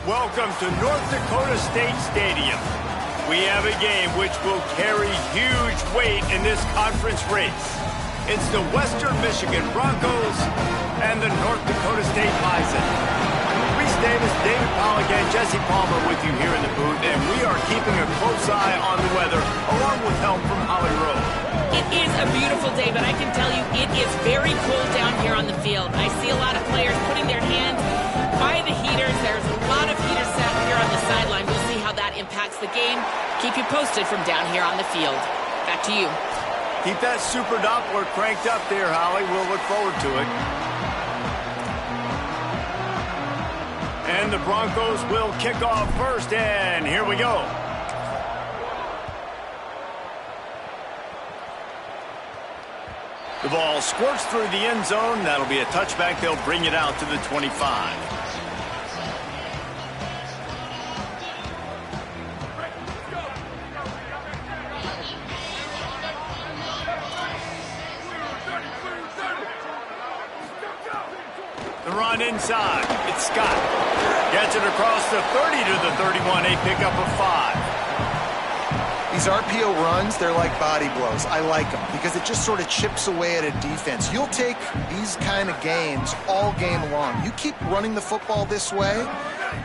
Welcome to North Dakota State Stadium. We have a game which will carry huge weight in this conference race. It's the Western Michigan Broncos and the North Dakota State Bison. Reese Davis, David Pollock, and Jesse Palmer with you here in the booth, and we are keeping a close eye on the weather, along with help from Holly Rowe. It is a beautiful day, but I can tell you it is very cold down here on the field. I see a lot of players putting their hands by the heaters. There's a lot of heaters set here on the sideline. We'll see how that impacts the game. Keep you posted from down here on the field. Back to you. Keep that Super Doppler cranked up there, Holly. We'll look forward to it. And the Broncos will kick off first, and here we go. The ball squirts through the end zone. That'll be a touchback. They'll bring it out to the 25. The run inside. It's Scott. Gets it across the 30 to the 31. A pickup of 5. These RPO runs, they're like body blows. I like them because it just sort of chips away at a defense. You'll take these kind of games all game long. You keep running the football this way,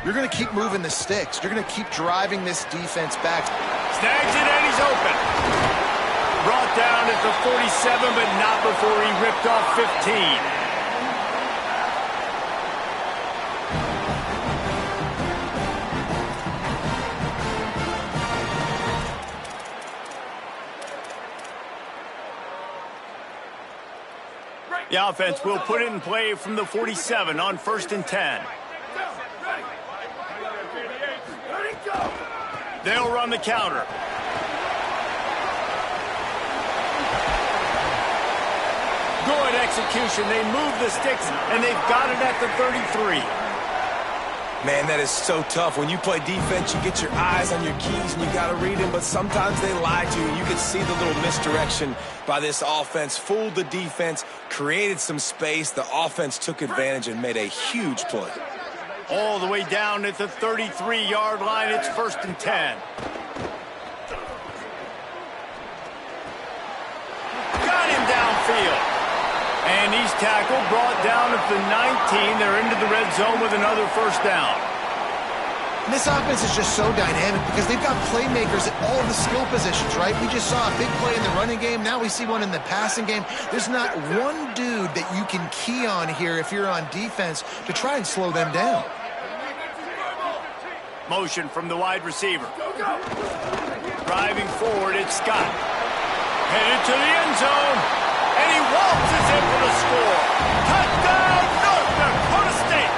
you're going to keep moving the sticks. You're going to keep driving this defense back. Snags it and he's open. Brought down at the 47, but not before he ripped off 15. The offense will put it in play from the 47 on 1st and 10. They'll run the counter. Good execution. They move the sticks, and they've got it at the 33. Man, that is so tough. When you play defense, you get your eyes on your keys, and you got to read them, but sometimes they lie to you. You can see the little misdirection by this offense. Fooled the defense, created some space. The offense took advantage and made a huge play. All the way down at the 33-yard line. It's 1st and 10. Got him downfield. And he's tackled, brought down at the 19. They're into the red zone with another first down. And this offense is just so dynamic because they've got playmakers at all the skill positions, right? We just saw a big play in the running game. Now we see one in the passing game. There's not one dude that you can key on here if you're on defense to try and slow them down. Motion from the wide receiver. Driving forward, it's Scott. Headed to the end zone. And he waltzes in for the score. Touchdown, North Dakota State.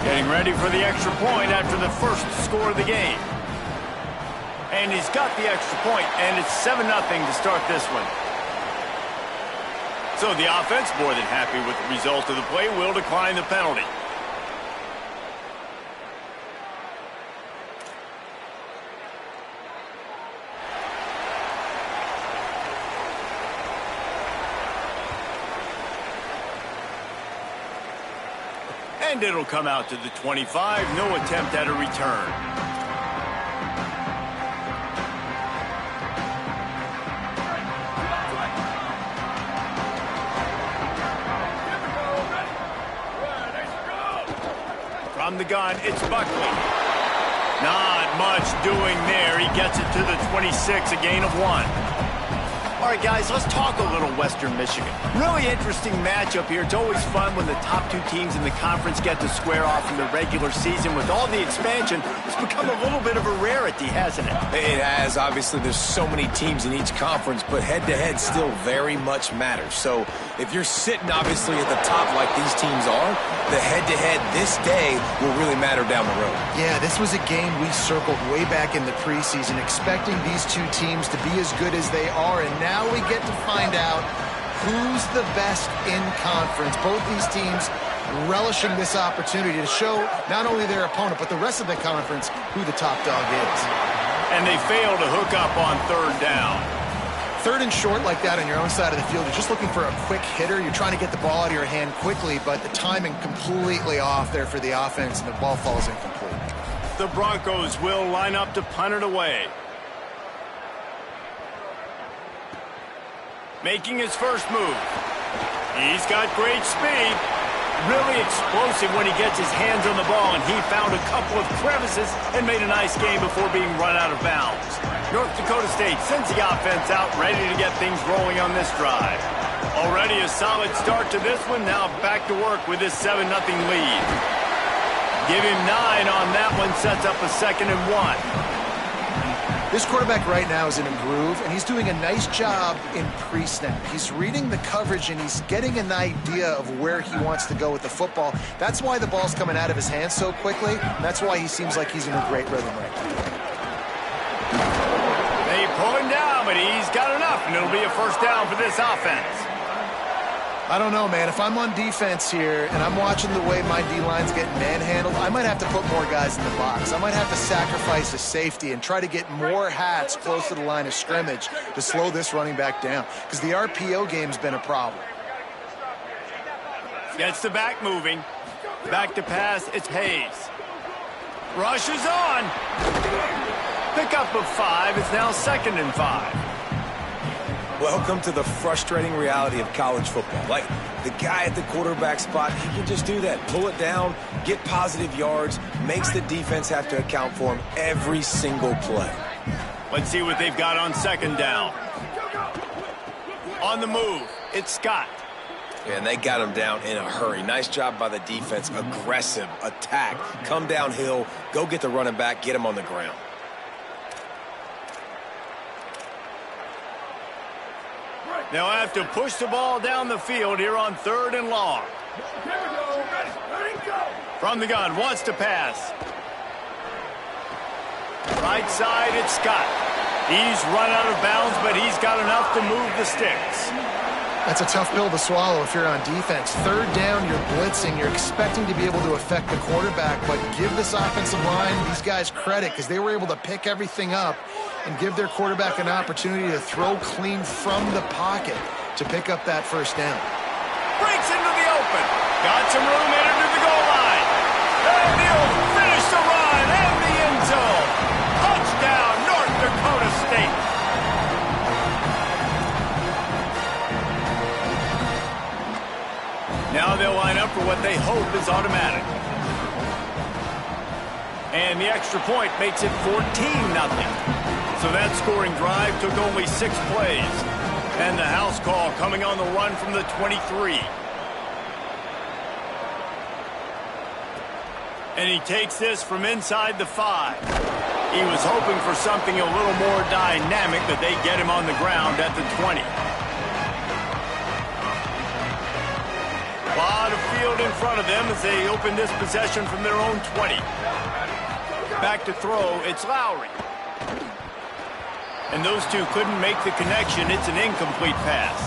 Getting ready for the extra point after the first score of the game. And he's got the extra point, and it's 7-0 to start this one. So the offense, more than happy with the result of the play, will decline the penalty. And it'll come out to the 25. No attempt at a return. From the gun, it's Buckley. Not much doing there. He gets it to the 26, a gain of 1. All right, guys, let's talk a little Western Michigan. Really interesting matchup here. It's always fun when the top two teams in the conference get to square off in the regular season. With all the expansion, it's become a little bit of a rarity, hasn't it? It has. Obviously, there's so many teams in each conference, but head-to-head still very much matters. So if you're sitting, obviously, at the top like these teams are, the head-to-head this day will really matter down the road. Yeah, this was a game we circled way back in the preseason, expecting these two teams to be as good as they are, and now we get to find out who's the best in conference. Both these teams relishing this opportunity to show not only their opponent, but the rest of the conference who the top dog is. and they fail to hook up on third down. Third and short like that on your own side of the field, you're just looking for a quick hitter. You're trying to get the ball out of your hand quickly, but the timing completely off there for the offense, and the ball falls incomplete. The Broncos will line up to punt it away. Making his first move. He's got great speed. Really explosive when he gets his hands on the ball, and he found a couple of crevices and made a nice game before being run out of bounds. North Dakota State sends the offense out, ready to get things rolling on this drive. Already a solid start to this one. Now back to work with this 7-0 lead. Give him 9 on that one, sets up a 2nd and 1. This quarterback right now is in a groove, and he's doing a nice job in pre-snap. He's reading the coverage, and he's getting an idea of where he wants to go with the football. That's why the ball's coming out of his hands so quickly, and that's why he seems like he's in a great rhythm right now. They pull him down, but he's got enough, and it'll be a first down for this offense. I don't know, man. If I'm on defense here and I'm watching the way my D-line's getting manhandled, I might have to put more guys in the box. I might have to sacrifice a safety and try to get more hats close to the line of scrimmage to slow this running back down, because the RPO game's been a problem. Gets the back moving. Back to pass, it's Hayes. Rushes on. Pickup of 5. It's now 2nd and 5. Welcome to the frustrating reality of college football. Like, the guy at the quarterback spot, he can just do that. Pull it down, get positive yards, makes the defense have to account for him every single play. Let's see what they've got on 2nd down. On the move, it's Scott. And they got him down in a hurry. Nice job by the defense. Aggressive attack. Come downhill, go get the running back, get him on the ground. They'll have to push the ball down the field here on 3rd and long. From the gun, wants to pass. Right side, it's Scott. He's run out of bounds, but he's got enough to move the sticks. That's a tough pill to swallow if you're on defense. 3rd down, you're blitzing. You're expecting to be able to affect the quarterback, but give this offensive line, these guys, credit, because they were able to pick everything up and give their quarterback an opportunity to throw clean from the pocket to pick up that first down. Breaks into the open. Got some room in to the goal line. And he'll finish the run and the end zone. Touchdown, North Dakota State. Now they'll line up for what they hope is automatic. And the extra point makes it 14-0. So that scoring drive took only 6 plays. And the house call coming on the run from the 23. And he takes this from inside the 5. He was hoping for something a little more dynamic, but they get him on the ground at the 20. A lot of field in front of them as they open this possession from their own 20. Back to throw, it's Lowry. And those two couldn't make the connection. It's an incomplete pass.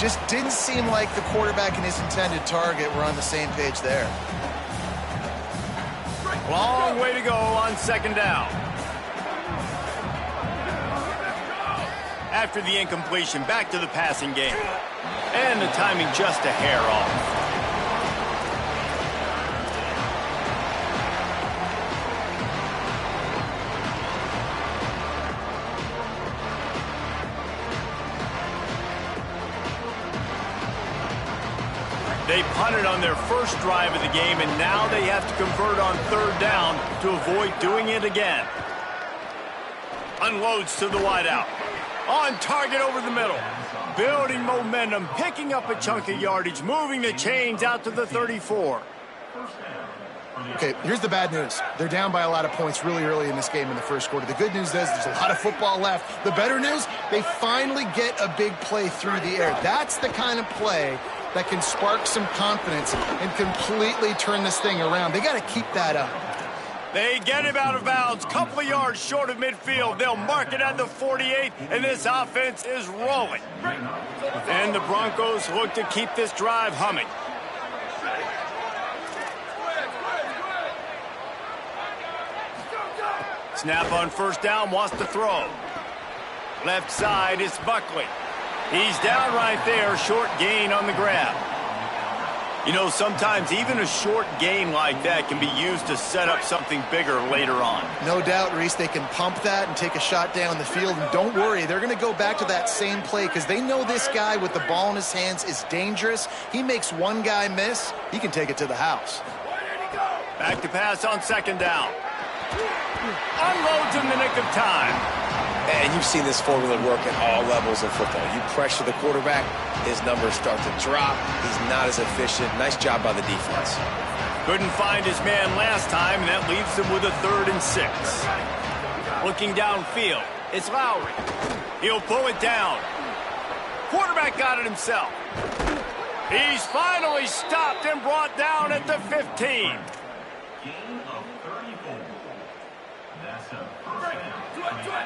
Just didn't seem like the quarterback and his intended target were on the same page there. Long way to go on 2nd down. After the incompletion, back to the passing game. And the timing just a hair off. They punted on their first drive of the game, and now they have to convert on 3rd down to avoid doing it again. Unloads to the wideout. On target over the middle. Building momentum, picking up a chunk of yardage, moving the chains out to the 34. Okay, here's the bad news. They're down by a lot of points really early in this game in the first quarter. The good news is there's a lot of football left. The better news, they finally get a big play through the air. That's the kind of play that can spark some confidence and completely turn this thing around. They got to keep that up. They get him out of bounds, couple of yards short of midfield. They'll mark it at the 48, and this offense is rolling. And the Broncos look to keep this drive humming. Snap on first down, wants to throw. Left side, it's Buckley. He's down right there, short gain on the grab. You know, sometimes even a short gain like that can be used to set up something bigger later on. No doubt, Reese, they can pump that and take a shot down the field. And don't worry, they're going to go back to that same play because they know this guy with the ball in his hands is dangerous. He makes one guy miss, he can take it to the house. Back to pass on second down. Unloads in the nick of time. And you've seen this formula work at all levels of football. You pressure the quarterback, his numbers start to drop. He's not as efficient. Nice job by the defense. Couldn't find his man last time, and that leaves him with a 3rd and 6. Looking downfield, it's Lowry. He'll pull it down. Quarterback got it himself. He's finally stopped and brought down at the 15. Gain of 34. That's a first down.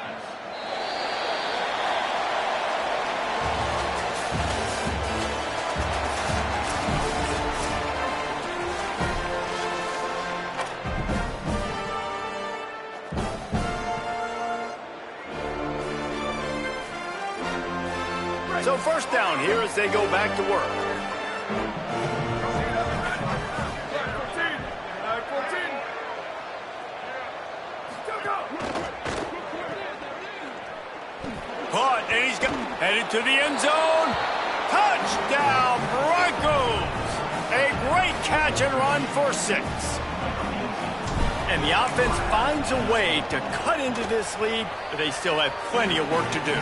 So first down here as they go back to work. Caught, and he's headed to the end zone. Touchdown, Broncos! A great catch and run for 6. And the offense finds a way to cut into this lead, but they still have plenty of work to do.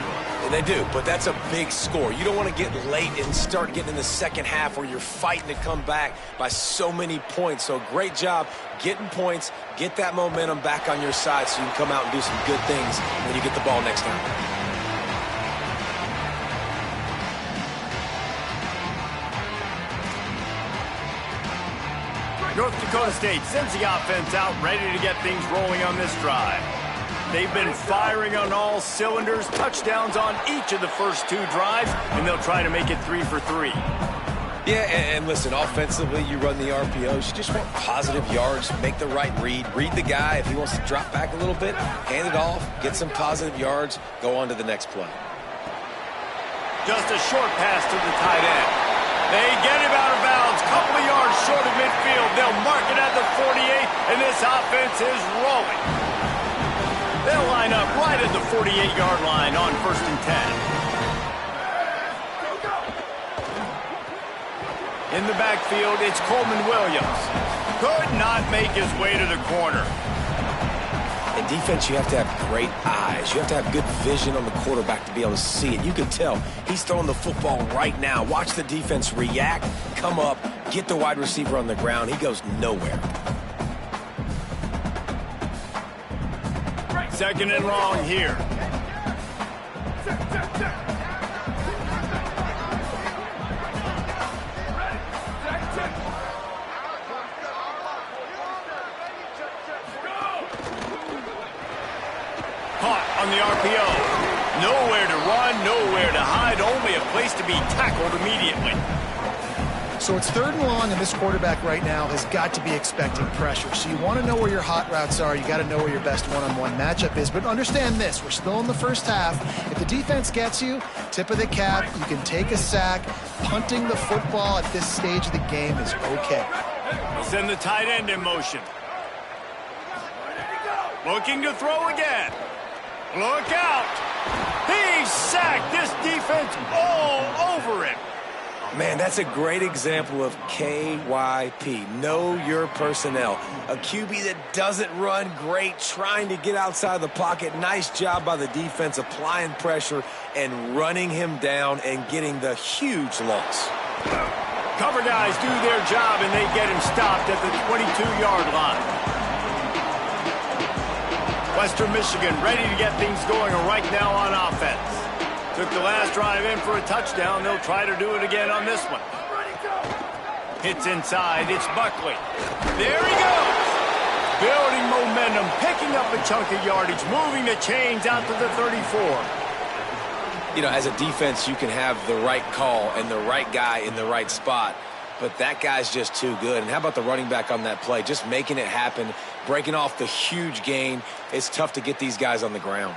And they do, but that's a big score. You don't want to get late and start getting in the second half where you're fighting to come back by so many points. So great job getting points, get that momentum back on your side so you can come out and do some good things when you get the ball next time. North Dakota State sends the offense out ready to get things rolling on this drive. They've been firing on all cylinders, touchdowns on each of the first 2 drives, and they'll try to make it 3 for 3. Yeah, and listen, offensively, you run the RPOs. You just want positive yards, make the right read the guy. If he wants to drop back a little bit, hand it off, get some positive yards, go on to the next play. Just a short pass to the tight end. They get him out of bounds, couple of yards short of midfield. They'll mark it at the 48, and this offense is rolling. They'll line up right at the 48-yard line on 1st and 10. In the backfield, it's Coleman Williams. Could not make his way to the corner. In defense, you have to have great eyes. You have to have good vision on the quarterback to be able to see it. You can tell he's throwing the football right now. Watch the defense react, come up, get the wide receiver on the ground. He goes nowhere. 2nd and long here. Caught on the RPO. Nowhere to run, nowhere to hide, only a place to be tackled immediately. So it's 3rd and long, and this quarterback right now has got to be expecting pressure. So you want to know where your hot routes are. You got to know where your best one-on-one matchup is. But understand this, we're still in the first half. If the defense gets you, tip of the cap, you can take a sack. Punting the football at this stage of the game is okay. Send the tight end in motion. Looking to throw again. Look out. He's sacked. This defense all over him. Man, that's a great example of KYP. Know your personnel. A QB that doesn't run great, trying to get outside the pocket. Nice job by the defense applying pressure and running him down and getting the huge loss. Cover guys do their job, and they get him stopped at the 22-yard line. Western Michigan ready to get things going right now on offense. Took the last drive in for a touchdown. They'll try to do it again on this one. Hits inside. It's Buckley. There he goes. Building momentum, picking up a chunk of yardage, moving the chains out to the 34. You know, as a defense, you can have the right call and the right guy in the right spot. but that guy's just too good. And how about the running back on that play? Just making it happen, breaking off the huge gain. It's tough to get these guys on the ground.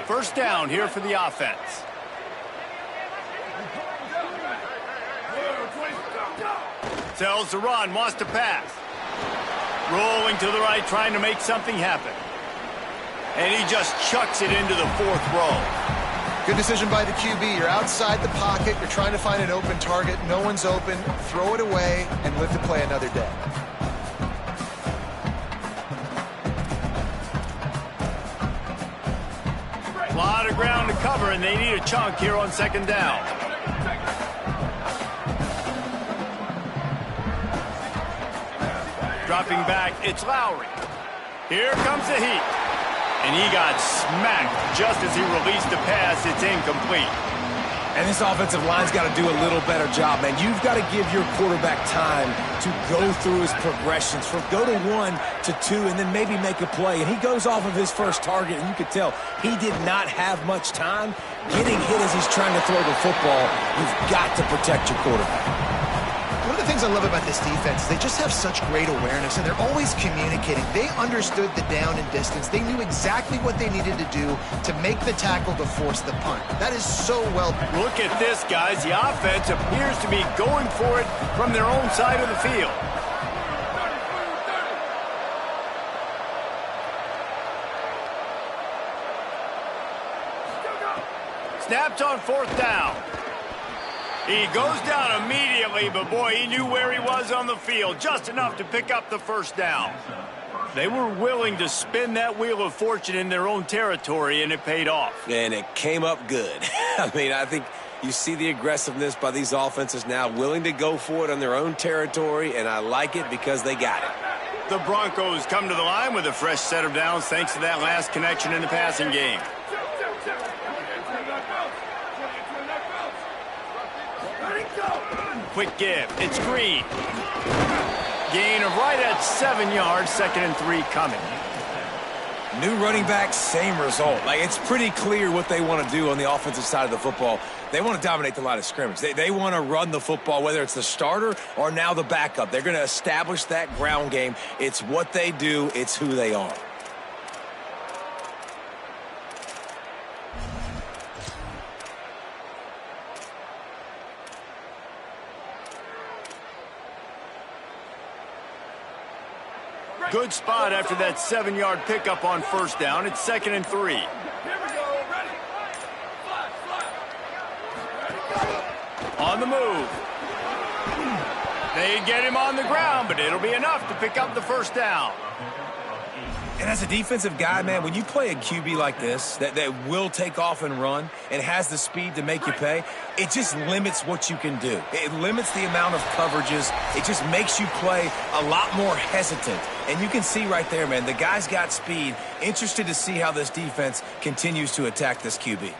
First down here for the offense. Tells to run, wants to pass. Rolling to the right, trying to make something happen. And he just chucks it into the 4th row. Good decision by the QB. You're outside the pocket. You're trying to find an open target. No one's open. Throw it away and live to play another day. A lot of ground to cover, and they need a chunk here on 2nd down. Dropping back, it's Lowry. Here comes the heat. And he got smacked just as he released the pass. It's incomplete. And this offensive line's got to do a little better job, man. You've got to give your quarterback time to go through his progressions, from go to 1 to 2, and then maybe make a play. And he goes off of his first target, and you could tell he did not have much time getting hit as he's trying to throw the football. You've got to protect your quarterback. One of the things I love about this defense is they just have such great awareness, and they're always communicating. They understood the down and distance. They knew exactly what they needed to do to make the tackle to force the punt. That is so well. Look at this, guys. The offense appears to be going for it from their own side of the field. Snapped on 4th down. He goes down immediately, but boy, he knew where he was on the field, just enough to pick up the 1st down. They were willing to spin that wheel of fortune in their own territory, and it paid off. And it came up good. I mean, I think you see the aggressiveness by these offenses now, willing to go for it on their own territory, and I like it because they got it. The Broncos come to the line with a fresh set of downs thanks to that last connection in the passing game. Quick give. It's Green. Gain of right at 7 yards. 2nd and 3 coming. New running back, same result. Like, it's pretty clear what they want to do on the offensive side of the football. They want to dominate the line of scrimmage. They want to run the football, whether it's the starter or now the backup. They're going to establish that ground game. It's what they do. It's who they are. Good spot after that 7-yard pickup on 1st down. It's 2nd and 3. On the move. They get him on the ground, but it'll be enough to pick up the 1st down. And as a defensive guy, man, when you play a QB like this that will take off and run and has the speed to make you pay, it just limits what you can do. It limits the amount of coverages. It just makes you play a lot more hesitant. And you can see right there, man, the guy's got speed. Interested to see how this defense continues to attack this QB.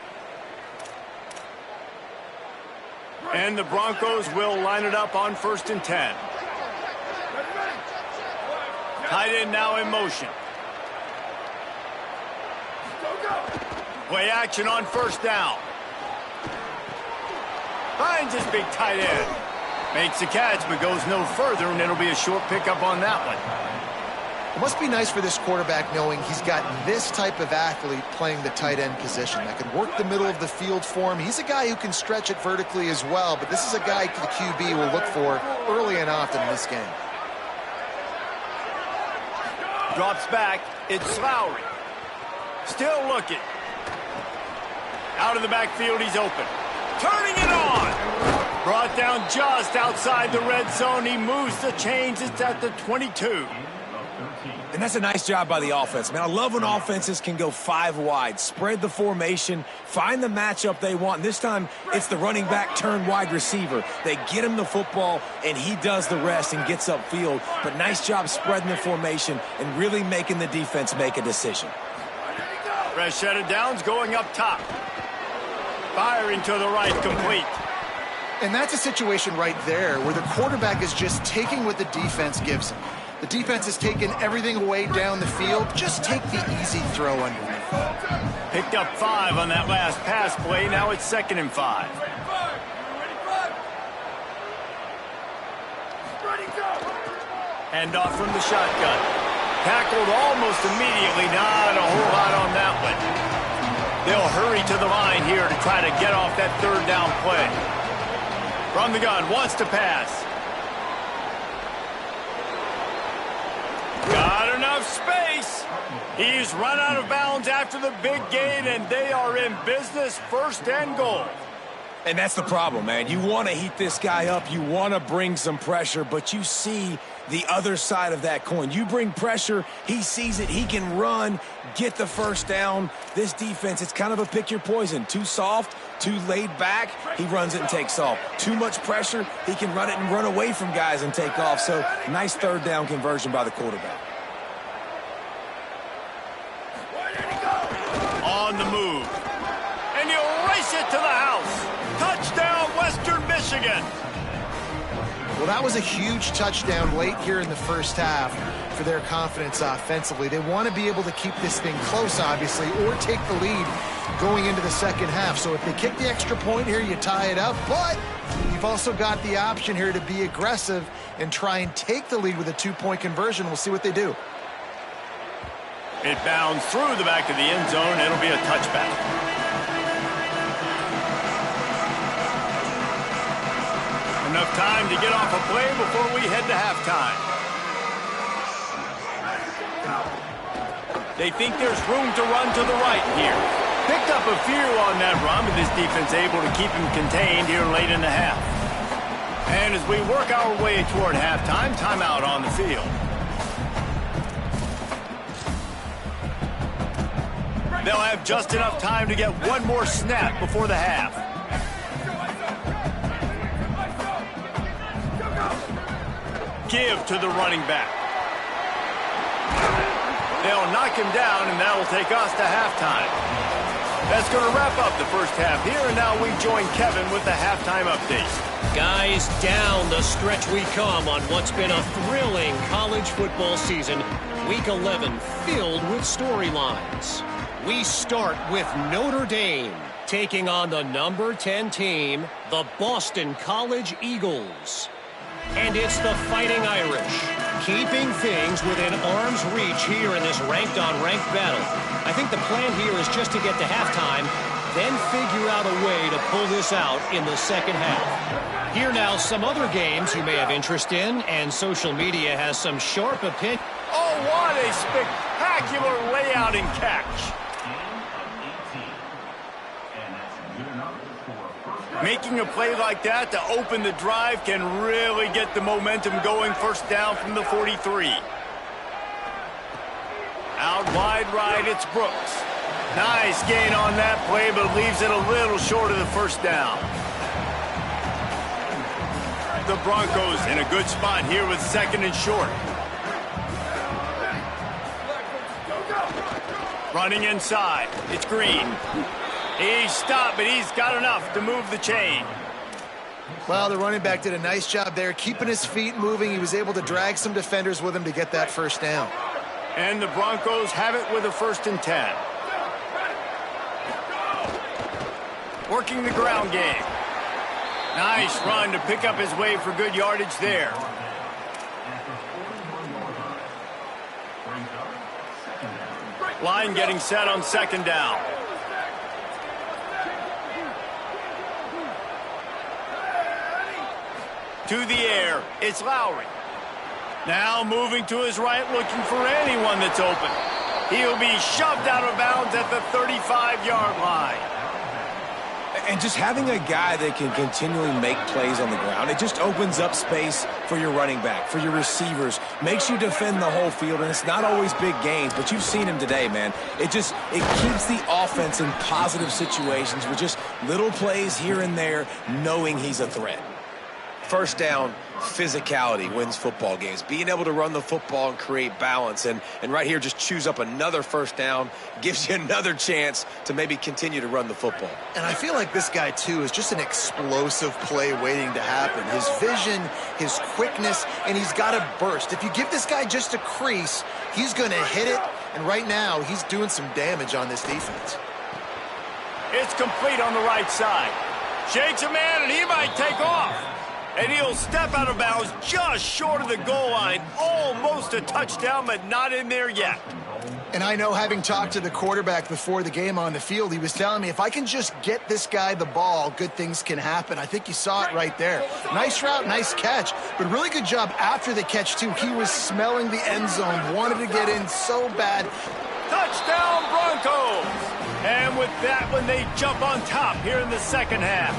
And the Broncos will line it up on 1st and 10. Tight end now in motion. Play action on 1st down. Finds his big tight end. Makes the catch, but goes no further, and it'll be a short pickup on that one. It must be nice for this quarterback knowing he's got this type of athlete playing the tight end position that can work the middle of the field for him. He's a guy who can stretch it vertically as well, but this is a guy the QB will look for early and often in this game. Drops back. It's Lowry. Still looking. Out of the backfield, he's open. Turning it on. Brought down just outside the red zone. He moves the chains. It's at the 22. And that's a nice job by the offense, man. I love when offenses can go 5 wide, spread the formation, find the matchup they want. And this time, it's the running back turned wide receiver. They get him the football, and he does the rest and gets upfield. But nice job spreading the formation and really making the defense make a decision. Fresh set of downs going up top. Firing to the right, complete. And that's a situation right there where the quarterback is just taking what the defense gives him. The defense has taken everything away down the field. Just take the easy throw underneath. Picked up 5 on that last pass play. Now it's 2nd and 5. Hand off from the shotgun. Tackled almost immediately. Not a whole lot on that one. They'll hurry to the line here to try to get off that 3rd down play. From the gun, wants to pass. Got enough space. He's run out of bounds after the big gain, and they are in business, 1st and goal. And that's the problem, man. You want to heat this guy up. You want to bring some pressure, but you see the other side of that coin. You bring pressure, he sees it, he can run, get the 1st down. This defense, it's kind of a pick your poison. Too soft, too laid back, he runs it and takes off. Too much pressure, he can run it and run away from guys and take off. So nice 3rd down conversion by the quarterback. On the move. And he'll race it to the house. Touchdown, Western Michigan. Well, that was a huge touchdown late here in the 1st half for their confidence offensively. They want to be able to keep this thing close, obviously, or take the lead going into the 2nd half. So if they kick the extra point here, you tie it up. But you've also got the option here to be aggressive and try and take the lead with a 2-point conversion. We'll see what they do. It bounds through the back of the end zone. It'll be a touchback. Enough time to get off a play before we head to halftime. They think there's room to run to the right here. Picked up a few on that run, but this defense able to keep him contained here late in the half. And as we work our way toward halftime, timeout on the field. They'll have just enough time to get one more snap before the half. Give to the running back. They'll knock him down, and that'll take us to halftime. That's going to wrap up the 1st half here, and now we join Kevin with the halftime update. Guys, down the stretch we come on what's been a thrilling college football season. Week 11 filled with storylines. We start with Notre Dame taking on the number 10 team, the Boston College Eagles. And it's the Fighting Irish, keeping things within arm's reach here in this ranked-on-ranked battle. I think the plan here is just to get to halftime, then figure out a way to pull this out in the 2nd half. Here now, some other games you may have interest in, and social media has some sharp opinion. Oh, what a spectacular layout and catch. Making a play like that to open the drive can really get the momentum going. 1st down from the 43. Out wide right, it's Brooks. Nice gain on that play, but leaves it a little short of the 1st down. The Broncos in a good spot here with 2nd and short. Running inside, it's Green. He's stopped, but he's got enough to move the chain. Well, the running back did a nice job there, keeping his feet moving. He was able to drag some defenders with him to get that 1st down. And the Broncos have it with a 1st and 10. Working the ground game. Nice run to pick up his way for good yardage there. Line getting set on 2nd down. To the air, it's Lowry. Now moving to his right, looking for anyone that's open. He'll be shoved out of bounds at the 35-yard line. And just having a guy that can continually make plays on the ground, it just opens up space for your running back, for your receivers, makes you defend the whole field, and it's not always big gains, but you've seen him today, man. It keeps the offense in positive situations with just little plays here and there, knowing he's a threat. 1st down, physicality wins football games. Being able to run the football and create balance. And right here, just choose up another 1st down, gives you another chance to maybe continue to run the football. And I feel like this guy, too, is just an explosive play waiting to happen. His vision, his quickness, and he's got a burst. If you give this guy just a crease, he's going to hit it. And right now, he's doing some damage on this defense. It's complete on the right side. Shakes a man, and he might take off. And he'll step out of bounds just short of the goal line. Almost a touchdown, but not in there yet. And I know, having talked to the quarterback before the game on the field, he was telling me, if I can just get this guy the ball, good things can happen. I think you saw it right there. Nice route, nice catch, but really good job after the catch, too. He was smelling the end zone, wanted to get in so bad. Touchdown, Broncos! And with that one, they jump on top here in the second half.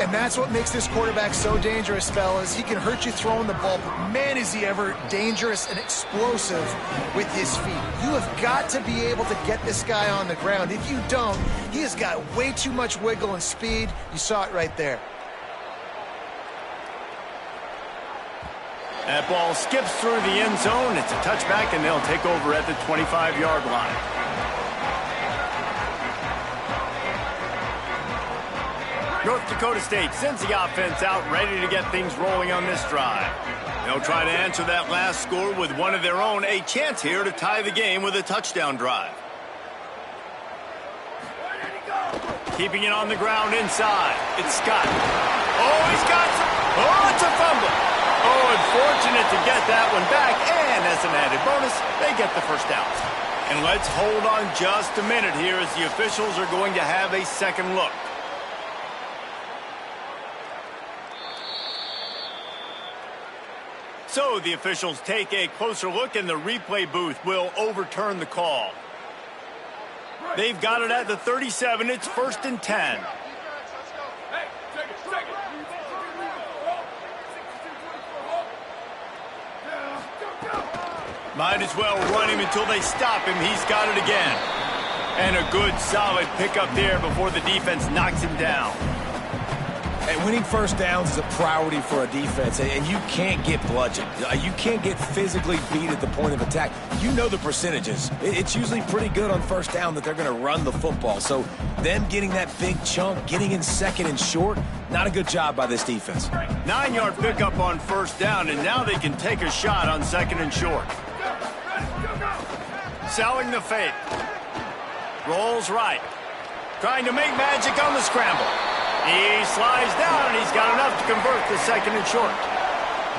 And that's what makes this quarterback so dangerous, fellas. He can hurt you throwing the ball, but man, is he ever dangerous and explosive with his feet. You have got to be able to get this guy on the ground. If you don't, he has got way too much wiggle and speed. You saw it right there. That ball skips through the end zone. It's a touchback, and they'll take over at the 25-yard line. North Dakota State sends the offense out, ready to get things rolling on this drive. They'll try to answer that last score with one of their own, a chance here to tie the game with a touchdown drive. Keeping it on the ground inside. It's Scott. Oh, he's got some. Oh, it's a fumble. Oh, unfortunate to get that one back. And as an added bonus, they get the first down. And let's hold on just a minute here as the officials are going to have a second look. So the officials take a closer look, and the replay booth will overturn the call. They've got it at the 37. It's 1st and 10. Might as well run him until they stop him. He's got it again. And a good, solid pickup there before the defense knocks him down. And winning first downs is a priority for a defense, and you can't get bludgeoned. You can't get physically beat at the point of attack. You know the percentages. It's usually pretty good on first down that they're going to run the football. So them getting that big chunk, getting in second and short, not a good job by this defense. 9-yard pickup on first down, and now they can take a shot on second and short. Selling the fake. Rolls right. Trying to make magic on the scramble. He slides down, and he's got enough to convert the second and short.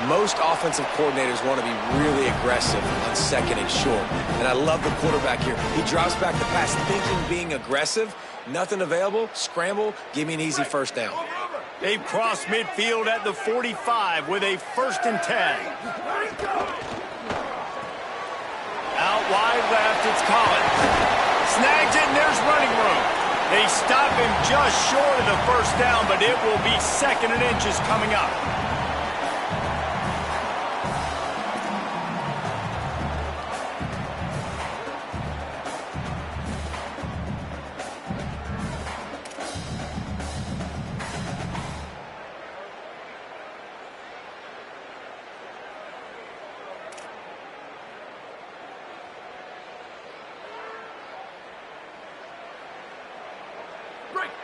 Most offensive coordinators want to be really aggressive on second and short. And I love the quarterback here. He drops back the pass thinking being aggressive. Nothing available. Scramble. Give me an easy first down. They've crossed midfield at the 45 with a 1st and 10. Out wide left, it's Collins. Snags it, and there's running room. They stop him just short of the first down, but it will be 2nd and inches coming up.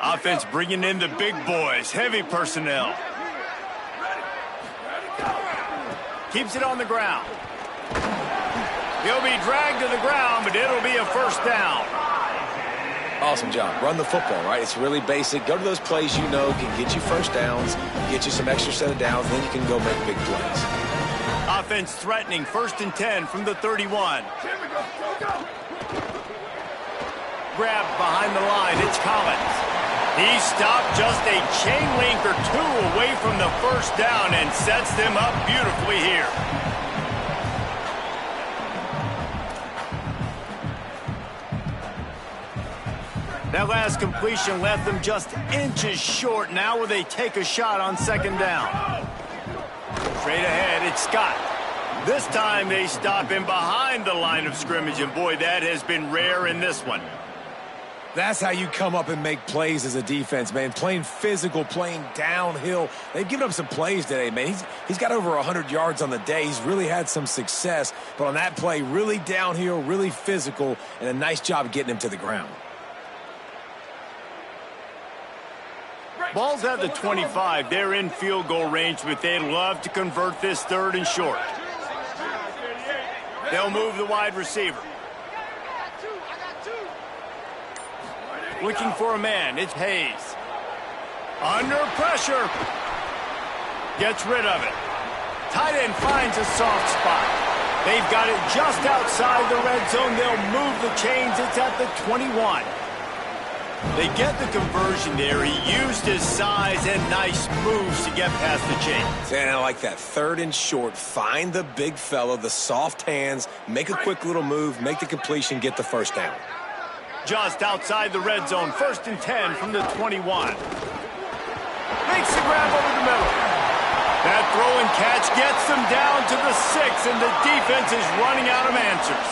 Offense bringing in the big boys, heavy personnel. Keeps it on the ground. He'll be dragged to the ground, but it'll be a first down. Awesome job. Run the football, right? It's really basic. Go to those plays you know can get you first downs, get you some extra set of downs, then you can go make big plays. Offense threatening 1st and 10 from the 31. Grabbed behind the line. It's Collins. He stopped just a chain link or two away from the first down and sets them up beautifully here. That last completion left them just inches short. Now will they take a shot on second down? Straight ahead, it's Scott. This time they stop him behind the line of scrimmage, and boy, that has been rare in this one. That's how you come up and make plays as a defense, man. Playing physical, playing downhill. They've given up some plays today, man. He's got over 100 yards on the day. He's really had some success. But on that play, really downhill, really physical, and a nice job getting him to the ground. Ball's at the 25. They're in field goal range, but they'd love to convert this 3rd and short. They'll move the wide receiver. looking for a man. It's Hayes. Under pressure. Gets rid of it. Tight end finds a soft spot. They've got it just outside the red zone. They'll move the chains. It's at the 21. They get the conversion there. He used his size and nice moves to get past the chains. And I like that. 3rd and short. Find the big fella, the soft hands, make a quick little move, make the completion, get the first down. Just outside the red zone. 1st and 10 from the 21. Makes the grab over the middle. That throw and catch gets them down to the 6, and the defense is running out of answers.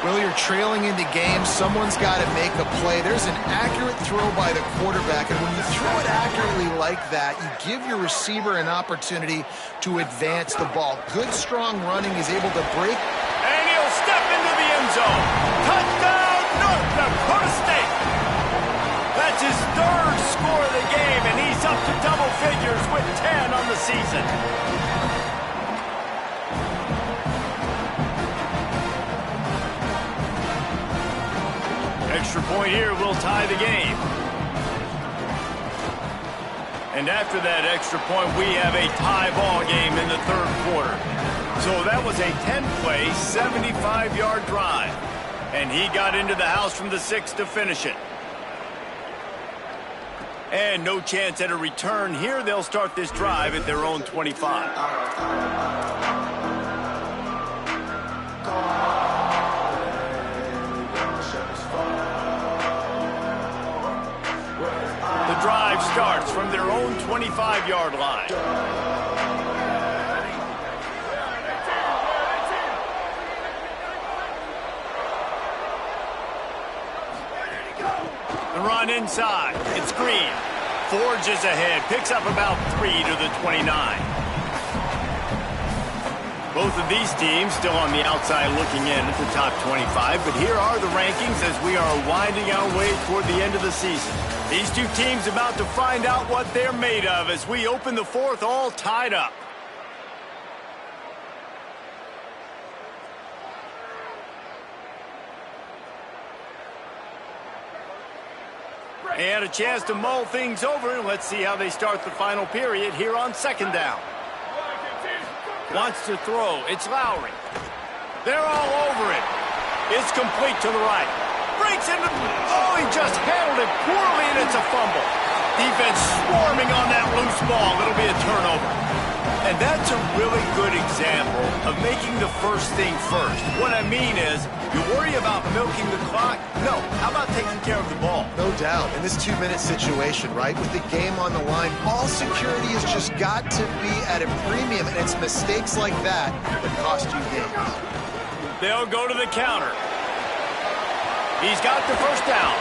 Well, you're trailing into games. Someone's got to make a play. There's an accurate throw by the quarterback, and when you throw it accurately like that, you give your receiver an opportunity to advance the ball. Good, strong running. He's able to break. And he'll step into the end zone. Touchdown, North Dakota State. That's his 3rd score of the game, and he's up to double figures with 10 on the season. Extra point here will tie the game. And after that extra point, we have a tie ball game in the 3rd quarter. So that was a 10-play, 75-yard drive. And he got into the house from the 6 to finish it. And no chance at a return here. They'll start this drive at their own 25. The drive starts from their own 25-yard line. The run inside. It's Green. Forges ahead. Picks up about 3 to the 29. Both of these teams still on the outside looking in at the top 25. But here are the rankings as we are winding our way toward the end of the season. These two teams about to find out what they're made of as we open the 4th all tied up. And a chance to mull things over. Let's see how they start the final period here on 2nd down. Wants to throw. It's Lowry. They're all over it. It's complete to the right. Breaks into... Oh, he just handled it poorly, and it's a fumble. Defense swarming on that loose ball. It'll be a turnover. And that's a really good example of making the first thing first. What I mean is, you worry about milking the clock? No. How about taking care of the ball? No doubt. In this 2-minute situation, right, with the game on the line, ball security has just got to be at a premium, and it's mistakes like that that cost you games. They'll go to the counter. He's got the first down.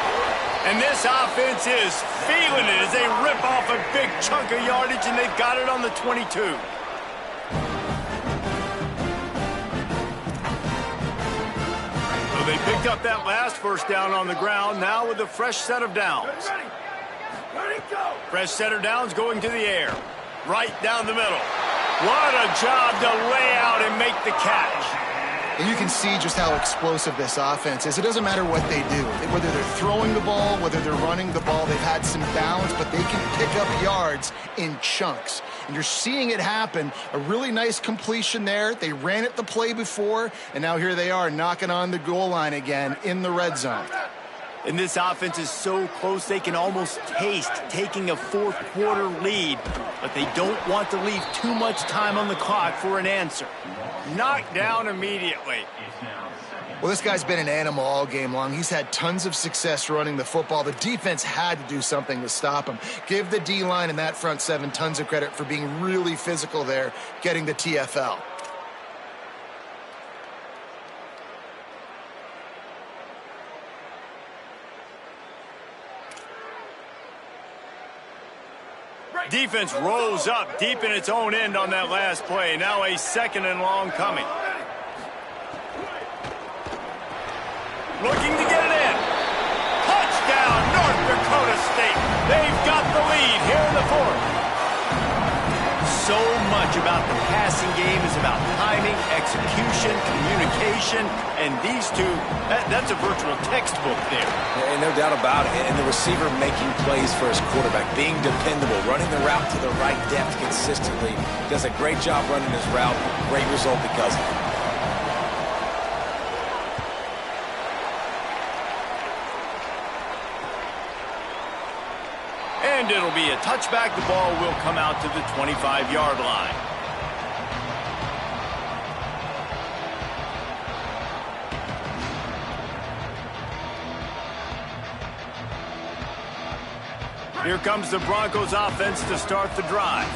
And this offense is feeling it as they rip off a big chunk of yardage, and they've got it on the 22. So they picked up that last first down on the ground, now with a fresh set of downs. Fresh set of downs going to the air. Right down the middle. What a job to lay out and make the catch. And you can see just how explosive this offense is. It doesn't matter what they do. Whether they're throwing the ball, whether they're running the ball, they've had some balance, but they can pick up yards in chunks. And you're seeing it happen. A really nice completion there. They ran it the play before, and now here they are knocking on the goal line again in the red zone. And this offense is so close they can almost taste taking a 4th quarter lead, but they don't want to leave too much time on the clock for an answer. Knocked down immediately. Well, this guy's been an animal all game long. He's had tons of success running the football. The defense had to do something to stop him. Give the D-line and that front 7 tons of credit for being really physical there, getting the TFL. Defense rolls up deep in its own end on that last play. Now a 2nd and long coming. Looking to get it in. Touchdown, North Dakota State. They've got the lead here in the 4th. So much about the passing game is about timing, execution, communication, and these two, that's a virtual textbook there. And no doubt about it. And the receiver making plays for his quarterback, being dependable, running the route to the right depth consistently. Does a great job running his route. Great result because of it. And it'll be a touchback. The ball will come out to the 25-yard line. Here comes the Broncos offense to start the drive.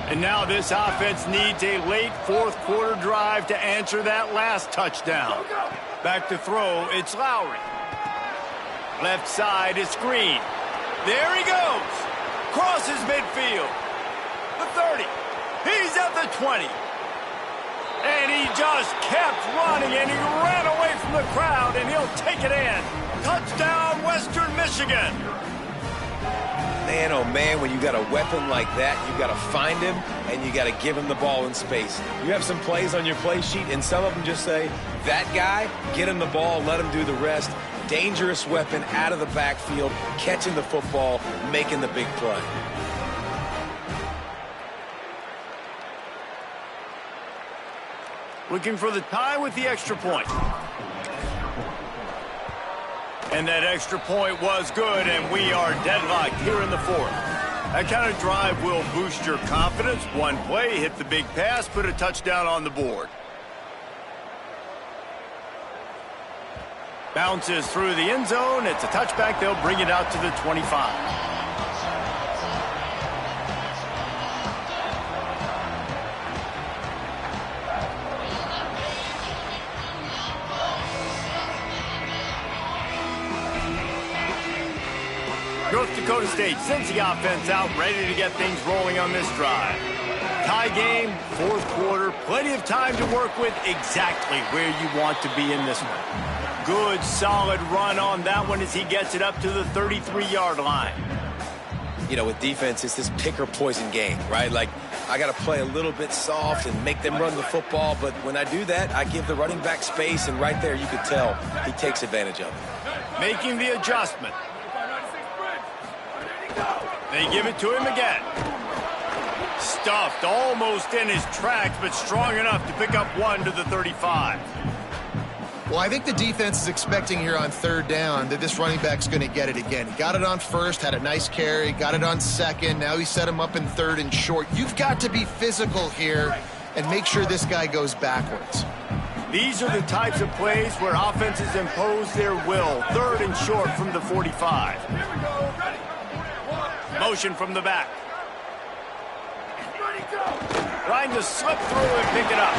And now this offense needs a late fourth quarter drive to answer that last touchdown. Back to throw, it's Lowry. Left side is Green. There he goes. Crosses midfield. The 30. He's at the 20. And he just kept running, and he ran away from the crowd, and he'll take it in. Touchdown, Western Michigan. Man, oh man, when you got a weapon like that, you got to find him, and you got to give him the ball in space. You have some plays on your play sheet, and some of them just say, that guy, get him the ball, let him do the rest. Dangerous weapon out of the backfield, catching the football, making the big play. Looking for the tie with the extra point. And that extra point was good, and we are deadlocked here in the fourth. That kind of drive will boost your confidence. One play, hit the big pass, put a touchdown on the board. Bounces through the end zone. It's a touchback. They'll bring it out to the 25. North Dakota State sends the offense out, ready to get things rolling on this drive. Tie game, fourth quarter, plenty of time to work with, exactly where you want to be in this one. Good, solid run on that one as he gets it up to the 33-yard line. You know, with defense, it's this pick or poison game, right? Like, I got to play a little bit soft and make them run the football, but when I do that, I give the running back space, and right there you could tell he takes advantage of it. Making the adjustment. They give it to him again. Stuffed almost in his tracks, but strong enough to pick up one to the 35. Well, I think the defense is expecting here on third down that this running back's going to get it again. He got it on first, had a nice carry, got it on second. Now he set him up in third and short. You've got to be physical here and make sure this guy goes backwards. These are the types of plays where offenses impose their will. Third and short from the 45. Motion from the back. Trying to slip through and pick it up.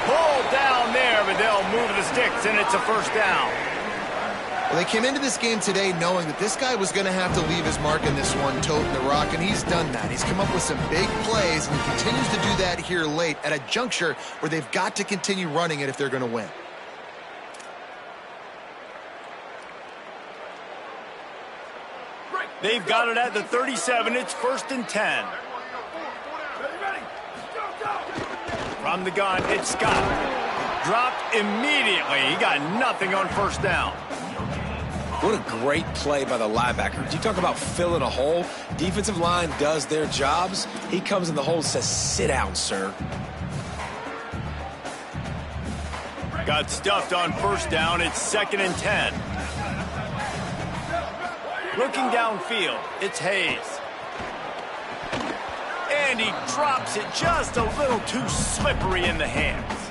Pulled down there, but they'll move the sticks, and it's a first down. Well, they came into this game today knowing that this guy was going to have to leave his mark in this one, toting the rock, and he's done that. He's come up with some big plays, and he continues to do that here late at a juncture where they've got to continue running it if they're going to win. They've got it at the 37. It's 1st and 10. From the gun, it's Scott. Dropped immediately. He got nothing on first down. What a great play by the linebacker. You talk about filling a hole. Defensive line does their jobs. He comes in the hole and says, sit down, sir. Got stuffed on first down. It's 2nd and 10. Looking downfield, it's Hayes. And he drops it just a little too slippery in the hands.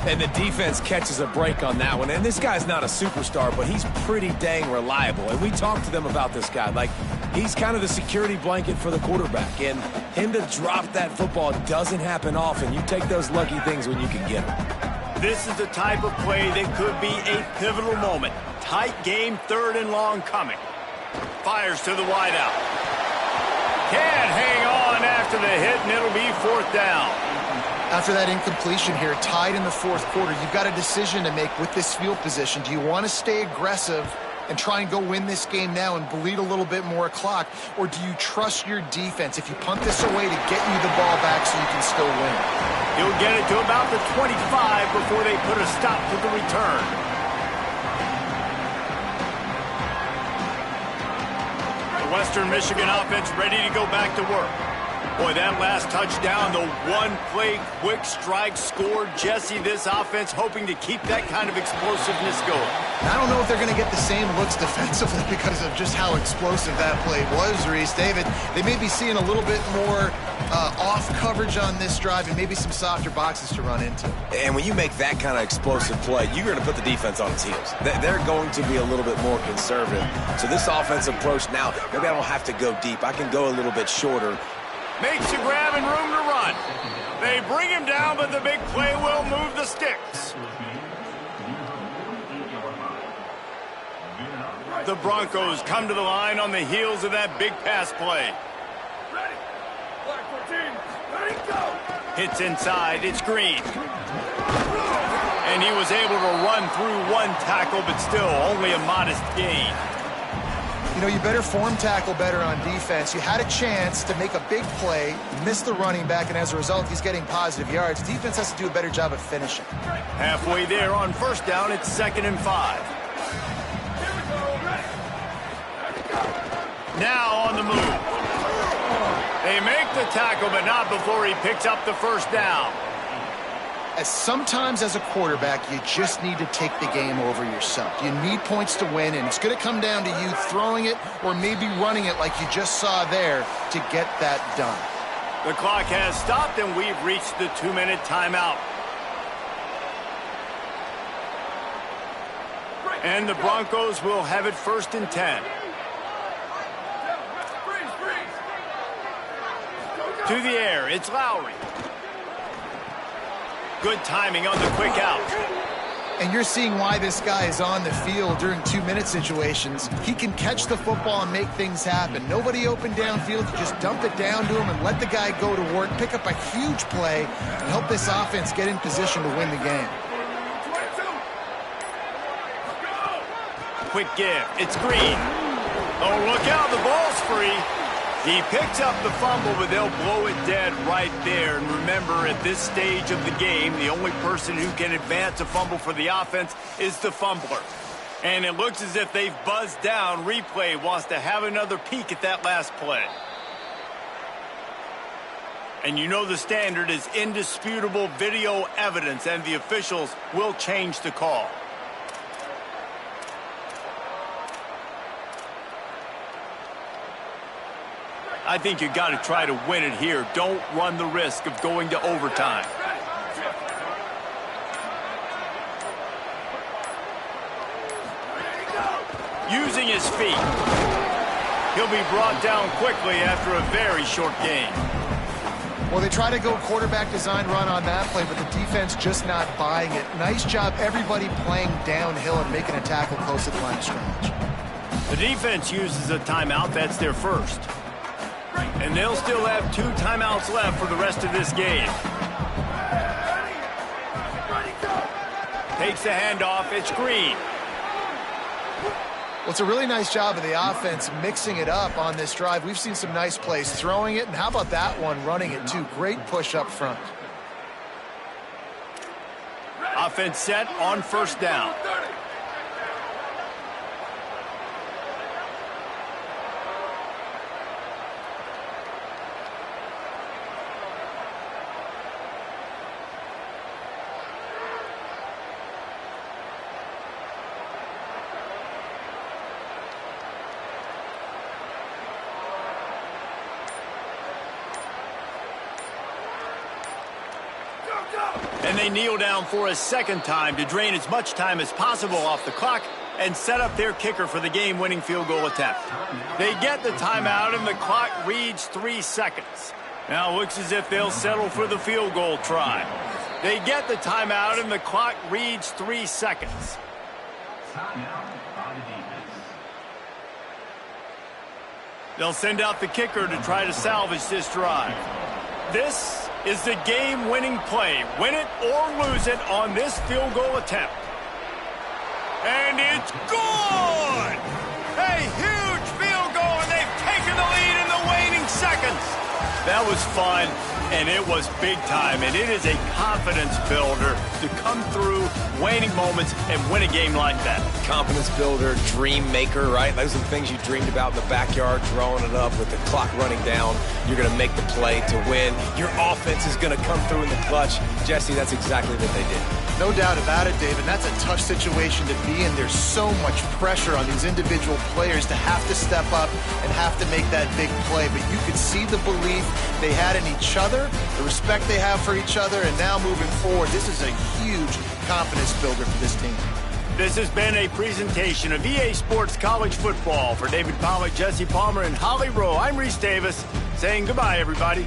And the defense catches a break on that one. And this guy's not a superstar, but he's pretty dang reliable. And we talked to them about this guy. Like, he's kind of the security blanket for the quarterback. And him to drop that football doesn't happen often. You take those lucky things when you can get them. This is the type of play that could be a pivotal moment. Tight game, 3rd and long coming. Fires to the wideout. Can't hang on after the hit, and it'll be 4th down. After that incompletion here, tied in the fourth quarter, you've got a decision to make with this field position. Do you want to stay aggressive and try and go win this game now and bleed a little bit more clock? Or do you trust your defense if you punt this away to get you the ball back so you can still win? He'll get it to about the 25 before they put a stop to the return. The Western Michigan offense ready to go back to work. Boy, that last touchdown, the one-play quick strike score. Jesse, this offense hoping to keep that kind of explosiveness going. I don't know if they're going to get the same looks defensively because of just how explosive that play was, Reese. David, they may be seeing a little bit more off coverage on this drive and maybe some softer boxes to run into. And when you make that kind of explosive play, you're going to put the defense on its heels. They're going to be a little bit more conservative. So this offensive approach now, maybe I don't have to go deep. I can go a little bit shorter. Makes a grab and room to run. They bring him down, but the big play will move the sticks. The Broncos come to the line on the heels of that big pass play. Hits inside, it's Green. And he was able to run through one tackle, but still only a modest gain. You know, you better form tackle better on defense. You had a chance to make a big play, miss the running back, and as a result, he's getting positive yards. Defense has to do a better job of finishing. Halfway there on first down, it's 2nd and 5. Now on the move. They make the tackle, but not before he picks up the first down. As sometimes as a quarterback, you just need to take the game over yourself. You need points to win, and it's going to come down to you throwing it or maybe running it like you just saw there to get that done. The clock has stopped, and we've reached the 2-minute timeout. And the Broncos will have it 1st and 10. To the air, it's Lowry. Good timing on the quick out. And you're seeing why this guy is on the field during 2-minute situations. He can catch the football and make things happen. Nobody open downfield. You just dump it down to him and let the guy go to work, pick up a huge play, and help this offense get in position to win the game. Quick give. It's Green. Oh, look out. The ball's free. He picks up the fumble, but they'll blow it dead right there. And remember, at this stage of the game, the only person who can advance a fumble for the offense is the fumbler. And it looks as if they've buzzed down. Replay wants to have another peek at that last play. And you know the standard is indisputable video evidence, and the officials will change the call. I think you got to try to win it here. Don't run the risk of going to overtime. Using his feet. He'll be brought down quickly after a very short gain. Well, they try to go quarterback design run on that play, but the defense just not buying it. Nice job, everybody playing downhill and making a tackle close to the line of scrimmage. The defense uses a timeout. That's their first. And they'll still have 2 timeouts left for the rest of this game. Takes the handoff. It's Green. Well, it's a really nice job of the offense mixing it up on this drive. We've seen some nice plays throwing it, and how about that one running it too? Great push up front. Offense set on first down. And they kneel down for a second time to drain as much time as possible off the clock and set up their kicker for the game-winning field goal attempt. They get the timeout, and the clock reads 3 seconds. Now it looks as if they'll settle for the field goal try. They get the timeout, and the clock reads 3 seconds. They'll send out the kicker to try to salvage this drive. This is the game-winning play. Win it or lose it on this field goal attempt. And it's good! A huge field goal, and they've taken the lead in the waning seconds. That was fun, and it was big time, and it is a confidence builder to come through waning moments and win a game like that. Confidence builder, dream maker, right? Those are the things you dreamed about in the backyard, drawing it up with the clock running down. You're going to make the play to win. Your offense is going to come through in the clutch. Jesse, that's exactly what they did. No doubt about it, David. That's a tough situation to be in. There's so much pressure on these individual players to have to step up and have to make that big play. But you could see the belief they had in each other, the respect they have for each other, and now moving forward, this is a huge confidence builder for this team. This has been a presentation of EA Sports College Football. For David Pollack, Jesse Palmer, and Holly Rowe, I'm Reese Davis saying goodbye, everybody.